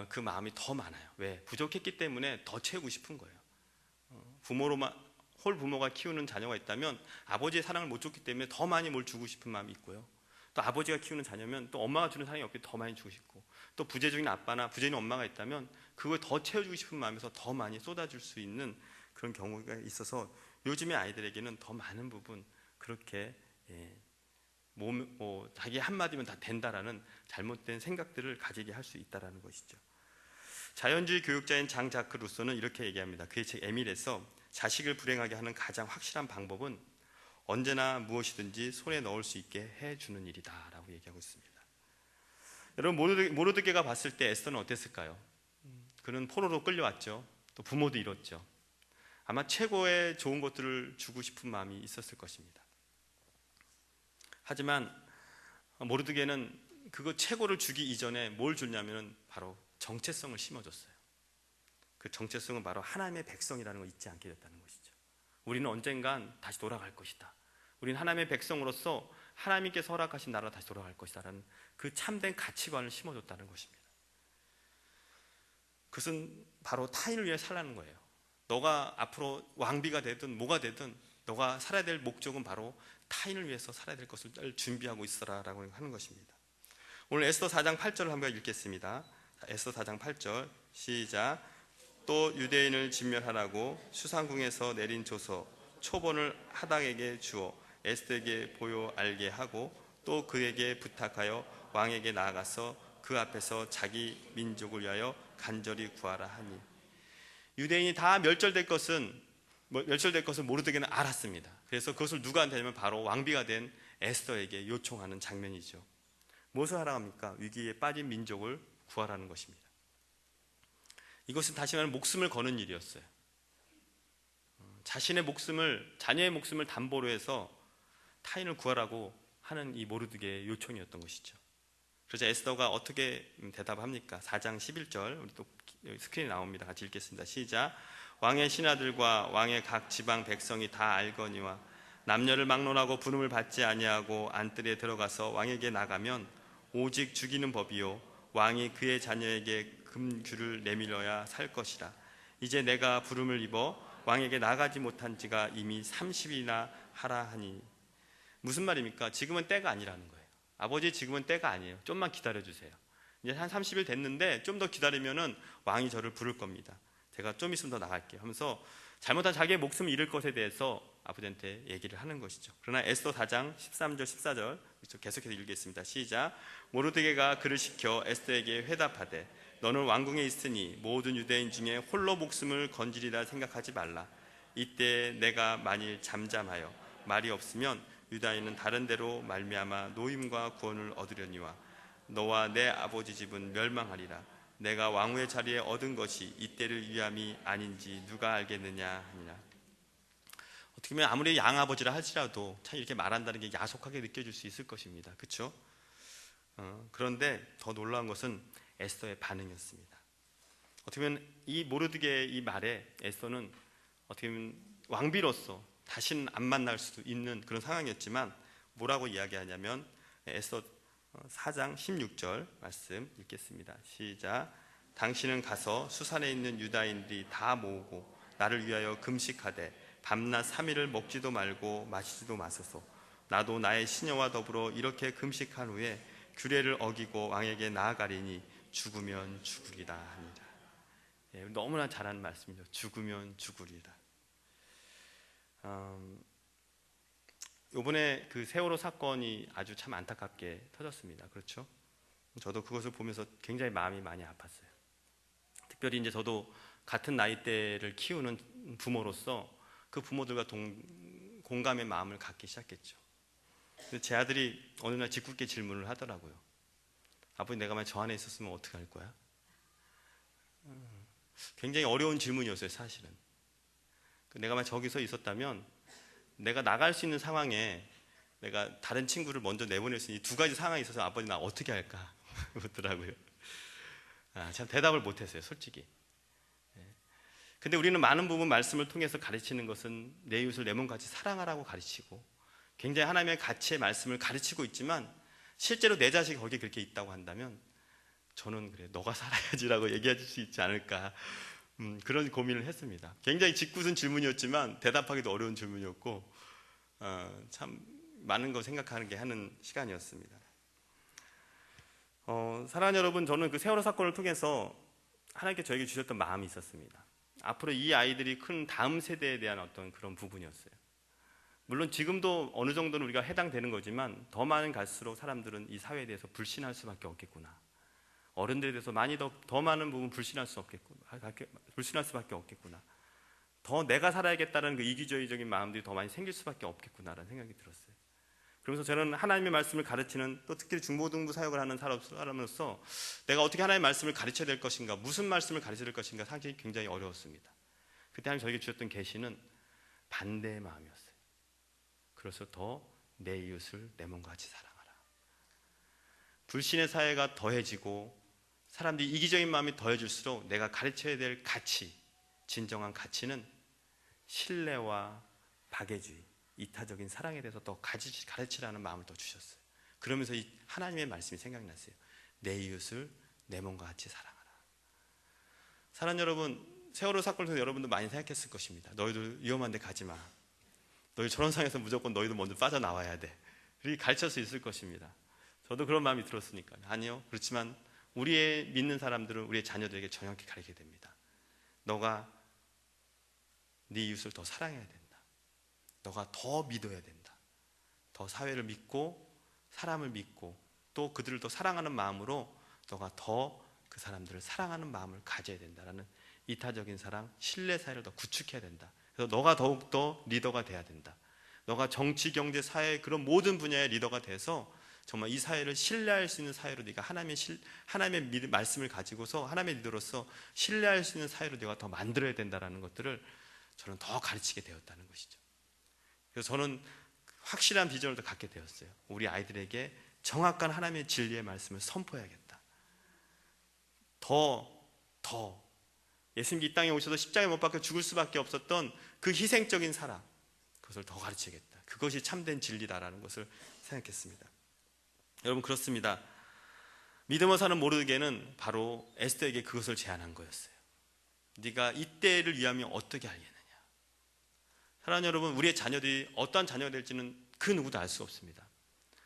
그 마음이 더 많아요. 왜? 부족했기 때문에 더 채우고 싶은 거예요. 홀부모가 키우는 자녀가 있다면 아버지의 사랑을 못 줬기 때문에 더 많이 뭘 주고 싶은 마음이 있고요. 또 아버지가 키우는 자녀면 또 엄마가 주는 사랑이 없기 더 많이 주고 싶고, 또 부재적인 아빠나 부재적인 엄마가 있다면 그걸 더 채워주고 싶은 마음에서 더 많이 쏟아줄 수 있는 그런 경우가 있어서 요즘의 아이들에게는 더 많은 부분 그렇게 자기 한마디면 다 된다라는 잘못된 생각들을 가지게 할 수 있다는 것이죠. 자연주의 교육자인 장 자크 루소는 이렇게 얘기합니다. 그의 책 에밀에서 자식을 불행하게 하는 가장 확실한 방법은 언제나 무엇이든지 손에 넣을 수 있게 해주는 일이다 라고 얘기하고 있습니다. 여러분, 모르드게가 봤을 때 에스더는 어땠을까요? 그는 포로로 끌려왔죠. 또 부모도 잃었죠. 아마 최고의 좋은 것들을 주고 싶은 마음이 있었을 것입니다. 하지만 모르드게는 그거 최고를 주기 이전에 뭘 줬냐면 바로 정체성을 심어줬어요. 그 정체성은 바로 하나님의 백성이라는 걸 잊지 않게 됐다는 것이죠. 우리는 언젠간 다시 돌아갈 것이다. 우리는 하나님의 백성으로서 하나님께서 허락하신 나라로 다시 돌아갈 것이다 라는 그 참된 가치관을 심어줬다는 것입니다. 그것은 바로 타인을 위해 살라는 거예요. 너가 앞으로 왕비가 되든 뭐가 되든 너가 살아야 될 목적은 바로 타인을 위해서 살아야 될 것을 준비하고 있어라 라고 하는 것입니다. 오늘 에스더 4장 8절을 한번 읽겠습니다. 에스더 4장 8절 시작. 또 유대인을 진멸하라고 수상궁에서 내린 조서 초본을 하닥에게 주어 에스더에게 보여 알게 하고 또 그에게 부탁하여 왕에게 나아가서 그 앞에서 자기 민족을 위하여 간절히 구하라 하니, 유대인이 다 멸절될 것은 모르드게는 알았습니다. 그래서 그것을 누구한테 하냐면 바로 왕비가 된 에스더에게 요청하는 장면이죠. 무엇을 하라고 합니까? 위기에 빠진 민족을 구하라는 것입니다. 이것은 다시 말하면 목숨을 거는 일이었어요. 자신의 목숨을, 자녀의 목숨을 담보로 해서 타인을 구하라고 하는 이 모르드게의 요청이었던 것이죠. 그래서 에스더가 어떻게 대답합니까? 4장 11절, 우리 또 스크린에 나옵니다. 같이 읽겠습니다. 시작. 왕의 신하들과 왕의 각 지방 백성이 다 알거니와 남녀를 막론하고 부름을 받지 아니하고 안뜰에 들어가서 왕에게 나가면 오직 죽이는 법이요 왕이 그의 자녀에게 금규를 내밀어야 살 것이라. 이제 내가 부름을 입어 왕에게 나가지 못한 지가 이미 30일이나 하라 하니. 무슨 말입니까? 지금은 때가 아니라는 거예요. 아버지, 지금은 때가 아니에요. 좀만 기다려주세요. 이제 한 30일 됐는데 좀 더 기다리면은 왕이 저를 부를 겁니다. 제가 좀 있으면 더 나갈게요 하면서 잘못한 자기의 목숨을 잃을 것에 대해서 아버지한테 얘기를 하는 것이죠. 그러나 에스더 4장 13절 14절 계속해서 읽겠습니다. 시작. 모르드게가 그를 시켜 에스더에게 회답하되 너는 왕궁에 있으니 모든 유대인 중에 홀로 목숨을 건지리라 생각하지 말라. 이때 내가 만일 잠잠하여 말이 없으면 유다인은 다른 데로 말미암아 노임과 구원을 얻으려니와 너와 내 아버지 집은 멸망하리라. 내가 왕후의 자리에 얻은 것이 이때를 위함이 아닌지 누가 알겠느냐 하니라. 어떻게 보면 아무리 양아버지라 할지라도 참 이렇게 말한다는 게 야속하게 느껴질 수 있을 것입니다. 그렇죠? 그런데 더 놀라운 것은 에스더의 반응이었습니다. 어떻게 보면 이 모르드게의 이 말에 에스더는 어떻게 보면 왕비로서 다시는 안 만날 수도 있는 그런 상황이었지만 뭐라고 이야기하냐면 에스더 4장 16절 말씀 읽겠습니다. 시작. 당신은 가서 수산에 있는 유다인들이 다 모으고 나를 위하여 금식하되 밤낮 3일을 먹지도 말고 마시지도 마소서. 나도 나의 시녀와 더불어 이렇게 금식한 후에 규례를 어기고 왕에게 나아가리니 죽으면 죽으리라 합니다. 너무나 잘하는 말씀이죠. 죽으면 죽으리라. 이번에 그 세월호 사건이 아주 참 안타깝게 터졌습니다. 그렇죠? 저도 그것을 보면서 굉장히 마음이 많이 아팠어요. 특별히 이제 저도 같은 나이대를 키우는 부모로서 그 부모들과 공감의 마음을 갖기 시작했죠. 제 아들이 어느 날 짓궂게 질문을 하더라고요. 아버지, 내가 만약 저 안에 있었으면 어떻게 할 거야? 굉장히 어려운 질문이었어요, 사실은. 내가 만약 저기서 있었다면 내가 나갈 수 있는 상황에 내가 다른 친구를 먼저 내보낼 수 있는 이 두 가지 상황이 있어서 아버지 나 어떻게 할까? 그러더라고요. 참 대답을 못했어요, 솔직히. 근데 우리는 많은 부분 말씀을 통해서 가르치는 것은 내 이웃을 내 몸같이 사랑하라고 가르치고 굉장히 하나님의 가치의 말씀을 가르치고 있지만 실제로 내 자식이 거기에 그렇게 있다고 한다면 저는 그래 너가 살아야지라고 얘기해 줄 수 있지 않을까, 그런 고민을 했습니다. 굉장히 짓궂은 질문이었지만 대답하기도 어려운 질문이었고 참 많은 거 생각하는 게 하는 시간이었습니다. 사랑하는 여러분, 저는 그 세월호 사건을 통해서 하나님께 저에게 주셨던 마음이 있었습니다. 앞으로 이 아이들이 큰 다음 세대에 대한 어떤 그런 부분이었어요. 물론 지금도 어느 정도는 우리가 해당되는 거지만 더 많은 갈수록 사람들은 이 사회에 대해서 불신할 수밖에 없겠구나. 어른들에 대해서 많이 더 많은 부분 불신할 수밖에 없겠구나. 더 내가 살아야겠다는 그 이기주의적인 마음들이 더 많이 생길 수밖에 없겠구나라는 생각이 들었어요. 그러면서 저는 하나님의 말씀을 가르치는, 또 특히 중고등부 사역을 하는 사람으로서 내가 어떻게 하나님의 말씀을 가르쳐야 될 것인가, 무슨 말씀을 가르쳐야 될 것인가 상당히 굉장히 어려웠습니다. 그때 하나님 저에게 주셨던 계시는 반대의 마음이었어요. 그래서 더 내 이웃을 내 몸과 같이 사랑하라. 불신의 사회가 더해지고 사람들이 이기적인 마음이 더해질수록 내가 가르쳐야 될 가치, 진정한 가치는 신뢰와 박애주의, 이타적인 사랑에 대해서 더 가르치라는 마음을 더 주셨어요. 그러면서 이 하나님의 말씀이 생각났어요. 내 이웃을 내 몸과 같이 사랑하라. 사랑하는 여러분, 세월호 사건을 통해서 여러분도 많이 생각했을 것입니다. 너희들 위험한 데 가지 마. 너희 저런 상황에서 무조건 너희도 먼저 빠져나와야 돼. 이렇게 가르칠 수 있을 것입니다. 저도 그런 마음이 들었으니까요. 아니요. 그렇지만 우리의 믿는 사람들은 우리의 자녀들에게 정확히 가르쳐야 됩니다. 너가 네 이웃을 더 사랑해야 된다. 너가 더 믿어야 된다. 더 사회를 믿고 사람을 믿고 또 그들을 더 사랑하는 마음으로 너가 더 그 사람들을 사랑하는 마음을 가져야 된다라는 이타적인 사랑, 신뢰 사회를 더 구축해야 된다. 그래서 너가 더욱더 리더가 돼야 된다. 너가 정치, 경제, 사회 그런 모든 분야의 리더가 돼서 정말 이 사회를 신뢰할 수 있는 사회로 네가 하나님의 말씀을 가지고서 하나님의 리더로서 신뢰할 수 있는 사회로 네가 더 만들어야 된다는 것들을 저는 더 가르치게 되었다는 것이죠. 그래서 저는 확실한 비전을 더 갖게 되었어요. 우리 아이들에게 정확한 하나님의 진리의 말씀을 선포해야겠다. 더 예수님이 이 땅에 오셔서 십자가에 못 박혀 죽을 수밖에 없었던 그 희생적인 사랑, 그것을 더 가르치겠다. 그것이 참된 진리다라는 것을 생각했습니다. 여러분, 그렇습니다. 믿음으로 사는 모르게는 바로 에스더에게 그것을 제안한 거였어요. 네가 이때를 위하면 어떻게 알겠느냐. 사랑하는 여러분, 우리의 자녀들이 어떠한 자녀가 될지는 그 누구도 알 수 없습니다.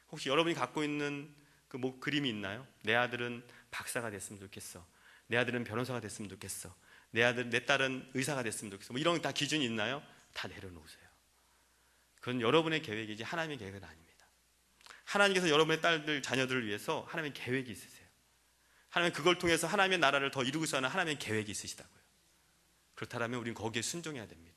혹시 여러분이 갖고 있는 그 그림이 있나요? 내 아들은 박사가 됐으면 좋겠어. 내 아들은 변호사가 됐으면 좋겠어. 내 딸은 의사가 됐으면 좋겠어. 이런 다 기준이 있나요? 다 내려놓으세요. 그건 여러분의 계획이지 하나님의 계획은 아닙니다. 하나님께서 여러분의 딸들, 자녀들을 위해서 하나님의 계획이 있으세요. 하나님 그걸 통해서 하나님의 나라를 더 이루고 싶어 하는 하나님의 계획이 있으시다고요. 그렇다면 우리는 거기에 순종해야 됩니다.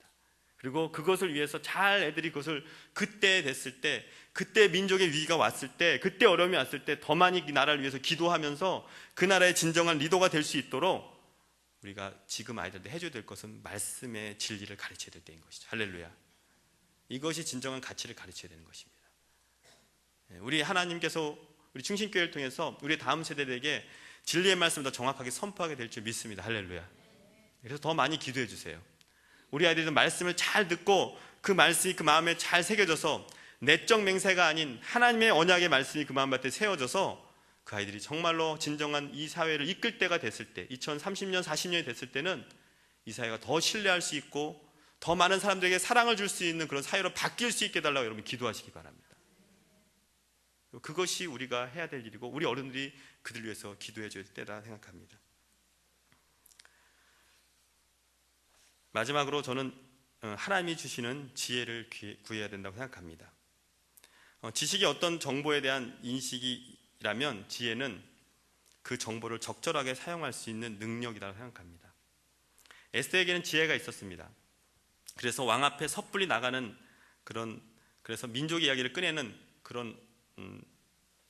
그리고 그것을 위해서 잘 애들이 그것을 그때 됐을 때, 그때 민족의 위기가 왔을 때, 그때 어려움이 왔을 때 더 많이 이 나라를 위해서 기도하면서 그 나라의 진정한 리더가 될 수 있도록 우리가 지금 아이들한테 해줘야 될 것은 말씀의 진리를 가르쳐야 될 때인 것이죠. 할렐루야. 이것이 진정한 가치를 가르쳐야 되는 것입니다. 우리 하나님께서 우리 충신교회를 통해서 우리 다음 세대들에게 진리의 말씀을 더 정확하게 선포하게 될 줄 믿습니다. 할렐루야. 그래서 더 많이 기도해 주세요. 우리 아이들은 말씀을 잘 듣고 그 말씀이 그 마음에 잘 새겨져서 내적 맹세가 아닌 하나님의 언약의 말씀이 그 마음밭에 세워져서 그 아이들이 정말로 진정한 이 사회를 이끌 때가 됐을 때, 2030년, 40년이 됐을 때는 이 사회가 더 신뢰할 수 있고 더 많은 사람들에게 사랑을 줄 수 있는 그런 사회로 바뀔 수 있게 해달라고 여러분 기도하시기 바랍니다. 그것이 우리가 해야 될 일이고 우리 어른들이 그들 위해서 기도해 줄 때라 생각합니다. 마지막으로 저는 하나님이 주시는 지혜를 구해야 된다고 생각합니다. 지식이 어떤 정보에 대한 인식이라면 지혜는 그 정보를 적절하게 사용할 수 있는 능력이라고 생각합니다. 에스더에게는 지혜가 있었습니다. 그래서 왕 앞에 섣불리 나가는 그래서 민족 이야기를 꺼내는 그런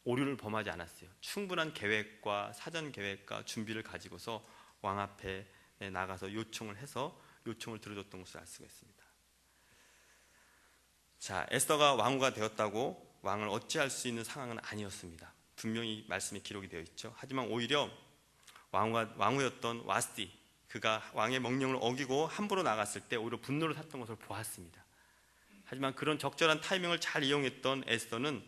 오류를 범하지 않았어요. 충분한 계획과 사전 계획과 준비를 가지고서 왕 앞에 나가서 요청을 들어줬던 것을 알 수가 있습니다. 자, 에스더가 왕후가 되었다고 왕을 어찌할 수 있는 상황은 아니었습니다. 분명히 말씀에 기록이 되어 있죠. 하지만 오히려 왕후였던 와스티, 그가 왕의 명령을 어기고 함부로 나갔을 때 오히려 분노를 샀던 것을 보았습니다. 하지만 그런 적절한 타이밍을 잘 이용했던 에스더는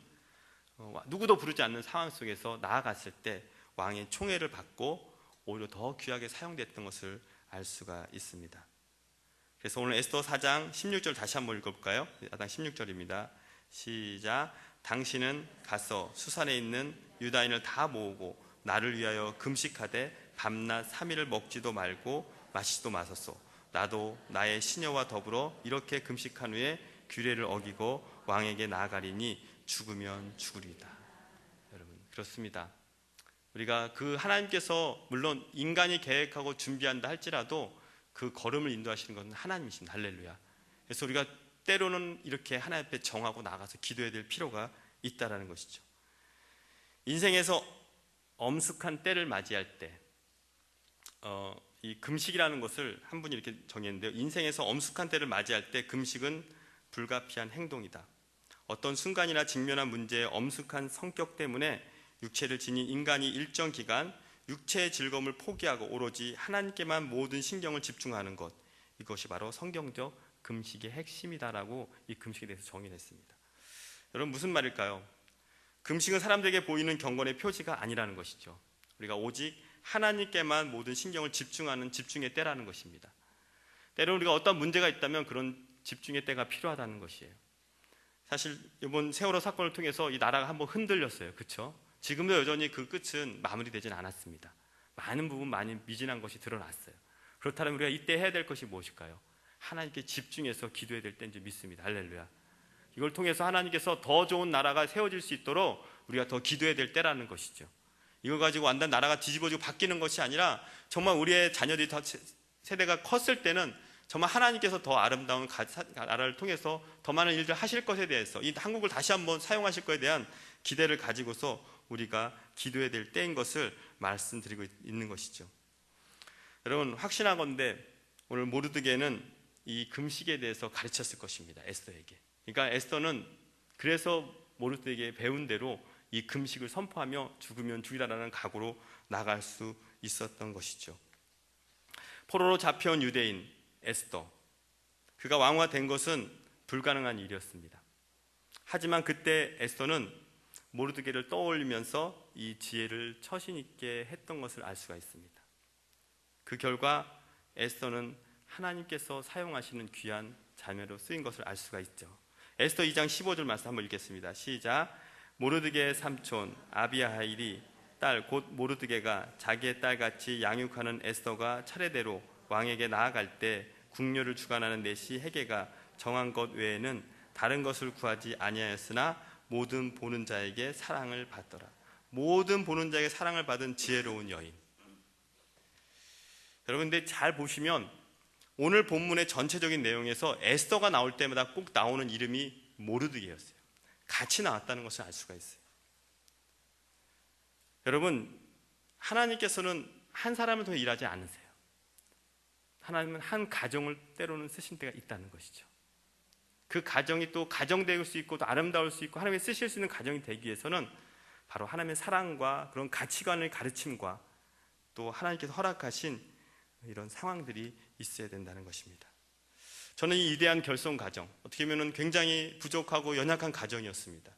누구도 부르지 않는 상황 속에서 나아갔을 때 왕의 총애를 받고 오히려 더 귀하게 사용됐던 것을 알 수가 있습니다. 그래서 오늘 에스더 4장 16절 다시 한번 읽어볼까요? 4장 16절입니다. 시작. 당신은 가서 수산에 있는 유다인을 다 모으고 나를 위하여 금식하되 밤낮 3일을 먹지도 말고 마시지도 마소서. 나도 나의 시녀와 더불어 이렇게 금식한 후에 규례를 어기고 왕에게 나아가리니 죽으면 죽으리이다. 여러분, 그렇습니다. 우리가 그 하나님께서 물론 인간이 계획하고 준비한다 할지라도 그 걸음을 인도하시는 것은 하나님이십니다. 할렐루야. 그래서 우리가 때로는 이렇게 하나님 앞에 정하고 나가서 기도해야 될 필요가 있다라는 것이죠. 인생에서 엄숙한 때를 맞이할 때, 이 금식이라는 것을 한 분이 이렇게 정했는데요. 인생에서 엄숙한 때를 맞이할 때 금식은 불가피한 행동이다. 어떤 순간이나 직면한 문제의 엄숙한 성격 때문에 육체를 지닌 인간이 일정 기간 육체의 즐거움을 포기하고 오로지 하나님께만 모든 신경을 집중하는 것, 이것이 바로 성경적 금식의 핵심이다라고 이 금식에 대해서 정의를 했습니다. 여러분, 무슨 말일까요? 금식은 사람들에게 보이는 경건의 표지가 아니라는 것이죠. 우리가 오직 하나님께만 모든 신경을 집중하는 집중의 때라는 것입니다. 때로는 우리가 어떤 문제가 있다면 그런 집중의 때가 필요하다는 것이에요. 사실 이번 세월호 사건을 통해서 이 나라가 한번 흔들렸어요. 그렇죠? 지금도 여전히 그 끝은 마무리되진 않았습니다. 많은 부분 많이 미진한 것이 드러났어요. 그렇다면 우리가 이때 해야 될 것이 무엇일까요? 하나님께 집중해서 기도해야 될 때인지 믿습니다. 할렐루야. 이걸 통해서 하나님께서 더 좋은 나라가 세워질 수 있도록 우리가 더 기도해야 될 때라는 것이죠. 이걸 가지고 완전 나라가 뒤집어지고 바뀌는 것이 아니라 정말 우리의 자녀들이 더 세대가 컸을 때는 정말 하나님께서 더 아름다운 나라를 통해서 더 많은 일들 하실 것에 대해서 이 한국을 다시 한번 사용하실 것에 대한 기대를 가지고서 우리가 기도해야 될 때인 것을 말씀드리고 있는 것이죠. 여러분, 확신하건대 오늘 모르드게는 이 금식에 대해서 가르쳤을 것입니다. 에스더에게. 그러니까 에스더는 그래서 모르드게에게 배운 대로 이 금식을 선포하며 죽으면 죽이라라는 각오로 나갈 수 있었던 것이죠. 포로로 잡혀온 유대인 에스더, 그가 왕후가 된 것은 불가능한 일이었습니다. 하지만 그때 에스더는 모르드게를 떠올리면서 이 지혜를 처신 있게 했던 것을 알 수가 있습니다. 그 결과 에스더는 하나님께서 사용하시는 귀한 자매로 쓰인 것을 알 수가 있죠. 에스더 2장 15절 말씀 한번 읽겠습니다. 시작. 모르드게의 삼촌 아비하일이 딸 곧 모르드게가 자기의 딸같이 양육하는 에스더가 차례대로 왕에게 나아갈 때 궁녀를 주관하는 내시 헤게가 정한 것 외에는 다른 것을 구하지 아니하였으나 모든 보는 자에게 사랑을 받더라. 모든 보는 자에게 사랑을 받은 지혜로운 여인. 여러분, 근데 잘 보시면 오늘 본문의 전체적인 내용에서 에스더가 나올 때마다 꼭 나오는 이름이 모르드게였어요. 같이 나왔다는 것을 알 수가 있어요. 여러분, 하나님께서는 한 사람을 통해 일하지 않으세요. 하나님은 한 가정을 때로는 쓰신 때가 있다는 것이죠. 그 가정이 또 가정될 수 있고 또 아름다울 수 있고 하나님이 쓰실 수 있는 가정이 되기 위해서는 바로 하나님의 사랑과 그런 가치관의 가르침과 또 하나님께서 허락하신 이런 상황들이 있어야 된다는 것입니다. 저는 이 위대한 결손 가정, 어떻게 보면 굉장히 부족하고 연약한 가정이었습니다.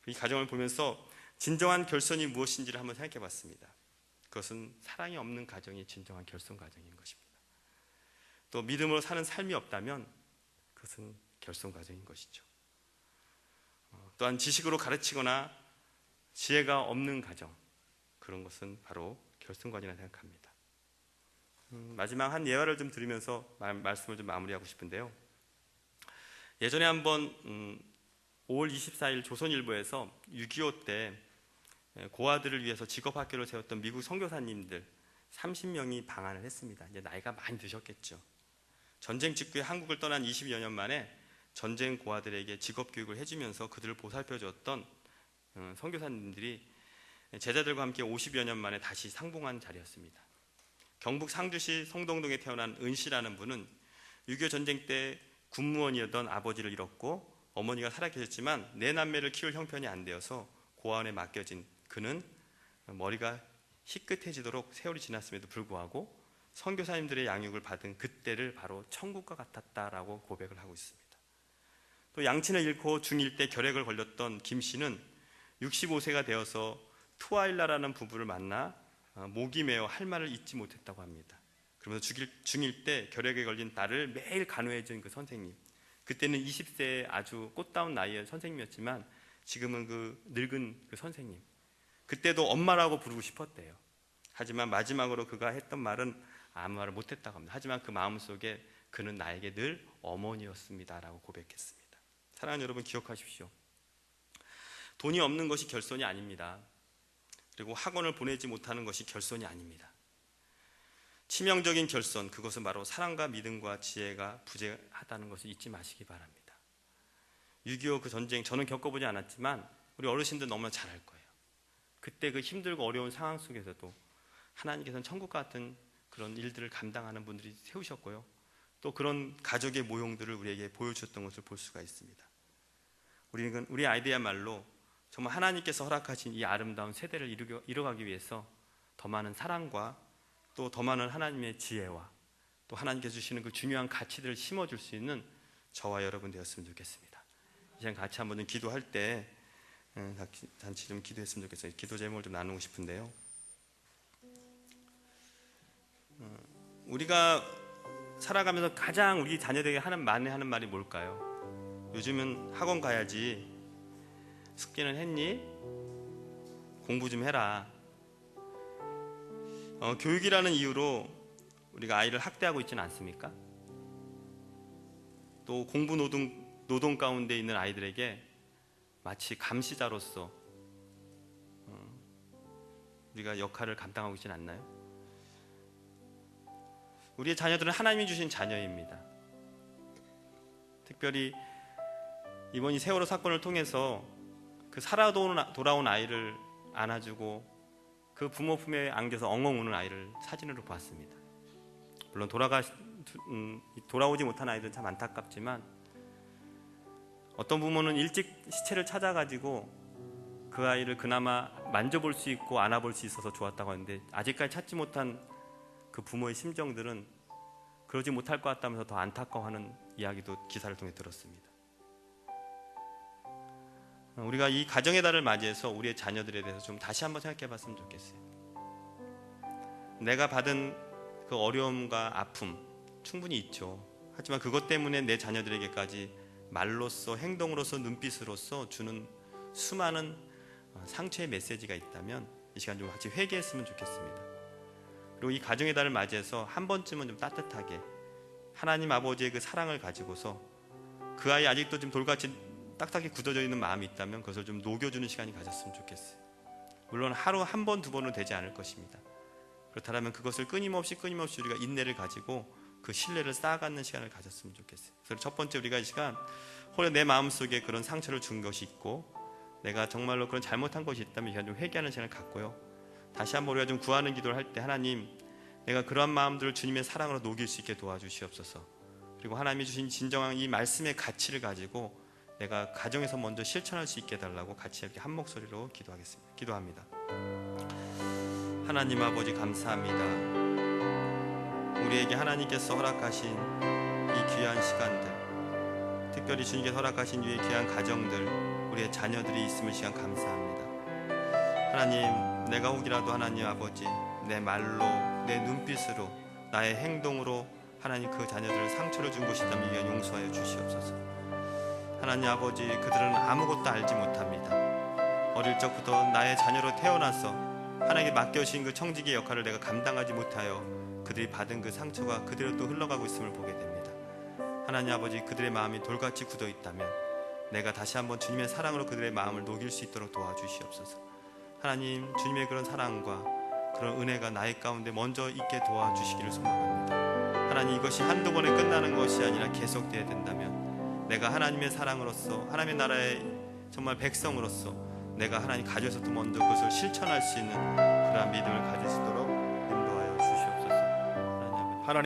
이 가정을 보면서 진정한 결손이 무엇인지를 한번 생각해 봤습니다. 그것은 사랑이 없는 가정이 진정한 결손 가정인 것입니다. 또 믿음으로 사는 삶이 없다면 그것은 결손 가정인 것이죠. 또한 지식으로 가르치거나 지혜가 없는 가정, 그런 것은 바로 결손관이라 생각합니다. 마지막 한 예화를 좀 드리면서 말씀을 좀 마무리하고 싶은데요. 예전에 한번 5월 24일 조선일보에서 6.25 때 고아들을 위해서 직업학교를 세웠던 미국 선교사님들 30명이 방한을 했습니다. 이제 나이가 많이 드셨겠죠. 전쟁 직후에 한국을 떠난 20여 년 만에 전쟁 고아들에게 직업교육을 해주면서 그들을 보살펴줬던 선교사님들이 제자들과 함께 50여 년 만에 다시 상봉한 자리였습니다. 경북 상주시 성동동에 태어난 은씨라는 분은 6.25 전쟁 때 군무원이었던 아버지를 잃었고 어머니가 살아계셨지만 네 남매를 키울 형편이 안 되어서 고아원에 맡겨진 그는 머리가 희끗해지도록 세월이 지났음에도 불구하고 선교사님들의 양육을 받은 그때를 바로 천국과 같았다라고 고백을 하고 있습니다. 또 양친을 잃고 중1 때 결핵을 걸렸던 김 씨는 65세가 되어서 투아일라라는 부부를 만나 목이 메어 할 말을 잊지 못했다고 합니다. 그러면서 중1 때 결핵에 걸린 딸을 매일 간호해준 그 선생님, 그때는 20세의 아주 꽃다운 나이의 선생님이었지만 지금은 그 늙은 그 선생님, 그때도 엄마라고 부르고 싶었대요. 하지만 마지막으로 그가 했던 말은 아무 말을 못했다고 합니다. 하지만 그 마음속에 그는 나에게 늘 어머니였습니다 라고 고백했습니다. 사랑하는 여러분, 기억하십시오. 돈이 없는 것이 결손이 아닙니다. 그리고 학원을 보내지 못하는 것이 결손이 아닙니다. 치명적인 결손, 그것은 바로 사랑과 믿음과 지혜가 부재하다는 것을 잊지 마시기 바랍니다. 6.25 그 전쟁 저는 겪어보지 않았지만 우리 어르신들 너무나 잘 알 거예요. 그때 그 힘들고 어려운 상황 속에서도 하나님께서는 천국과 같은 그런 일들을 감당하는 분들이 세우셨고요, 또 그런 가족의 모형들을 우리에게 보여주셨던 것을 볼 수가 있습니다. 우리 아이들야말로 정말 하나님께서 허락하신 이 아름다운 세대를 이뤄가기 위해서 더 많은 사랑과 또 더 많은 하나님의 지혜와 또 하나님께서 주시는 그 중요한 가치들을 심어줄 수 있는 저와 여러분 되었으면 좋겠습니다. 이제 같이 한번 좀 기도할 때 단체 좀 기도했으면 좋겠어요. 기도 제목을 좀 나누고 싶은데요. 우리가 살아가면서 가장 우리 자녀들에게 많이 하는 말이 뭘까요? 요즘은 학원 가야지, 숙제는 했니? 공부 좀 해라. 교육이라는 이유로 우리가 아이를 학대하고 있지는 않습니까? 또 공부 노동 가운데 있는 아이들에게 마치 감시자로서 우리가 역할을 감당하고 있지는 않나요? 우리의 자녀들은 하나님이 주신 자녀입니다. 특별히 이번 이 세월호 사건을 통해서 그 돌아온 아이를 안아주고 그 부모 품에 안겨서 엉엉 우는 아이를 사진으로 봤습니다. 물론 돌아오지 못한 아이들은 참 안타깝지만 어떤 부모는 일찍 시체를 찾아가지고 그 아이를 그나마 만져볼 수 있고 안아볼 수 있어서 좋았다고 하는데, 아직까지 찾지 못한 그 부모의 심정들은 그러지 못할 것 같다면서 더 안타까워하는 이야기도 기사를 통해 들었습니다. 우리가 이 가정의 달을 맞이해서 우리의 자녀들에 대해서 좀 다시 한번 생각해 봤으면 좋겠어요. 내가 받은 그 어려움과 아픔 충분히 있죠. 하지만 그것 때문에 내 자녀들에게까지 말로써, 행동으로서, 눈빛으로서 주는 수많은 상처의 메시지가 있다면 이 시간 좀 같이 회개했으면 좋겠습니다. 그리고 이 가정의 달을 맞이해서 한 번쯤은 좀 따뜻하게 하나님 아버지의 그 사랑을 가지고서 그 아이 아직도 좀 돌같이 딱딱히 굳어져 있는 마음이 있다면 그것을 좀 녹여주는 시간이 가졌으면 좋겠어요. 물론 하루 한 번, 두 번은 되지 않을 것입니다. 그렇다면 그것을 끊임없이 우리가 인내를 가지고 그 신뢰를 쌓아가는 시간을 가졌으면 좋겠어요. 그래서 첫 번째, 우리가 이 시간 혹여 내 마음속에 그런 상처를 준 것이 있고 내가 정말로 그런 잘못한 것이 있다면 이 시간 좀 회개하는 시간을 갖고요, 다시 한번 우리가 좀 구하는 기도를 할 때 하나님, 내가 그러한 마음들을 주님의 사랑으로 녹일 수 있게 도와주시옵소서. 그리고 하나님이 주신 진정한 이 말씀의 가치를 가지고 내가 가정에서 먼저 실천할 수 있게 해달라고 같이 이렇게 한 목소리로 기도하겠습니다. 기도합니다. 하나님 아버지, 감사합니다. 우리에게 하나님께서 허락하신 이 귀한 시간들, 특별히 주님께서 허락하신 이 귀한 가정들, 우리의 자녀들이 있음을 시간 감사합니다. 하나님, 내가 혹이라도 하나님 아버지 내 말로, 내 눈빛으로, 나의 행동으로 하나님 그 자녀들을 상처를 준 것이 있다면 이가 용서하여 주시옵소서. 하나님 아버지, 그들은 아무것도 알지 못합니다. 어릴 적부터 나의 자녀로 태어나서 하나님께 맡겨주신 그 청지기의 역할을 내가 감당하지 못하여 그들이 받은 그 상처가 그대로 또 흘러가고 있음을 보게 됩니다. 하나님 아버지, 그들의 마음이 돌같이 굳어 있다면 내가 다시 한번 주님의 사랑으로 그들의 마음을 녹일 수 있도록 도와주시옵소서. 하나님, 주님의 그런 사랑과 그런 은혜가 나의 가운데 먼저 있게 도와주시기를 소망합니다. 하나님, 이것이 한두 번에 끝나는 것이 아니라 계속되어야 된다면 내가 하나님의 사랑으로서, 하나님의 나라의 정말 백성으로서 내가 하나님 가져서도 먼저 그것을 실천할 수 있는 그러한 믿음을 가질 수 있도록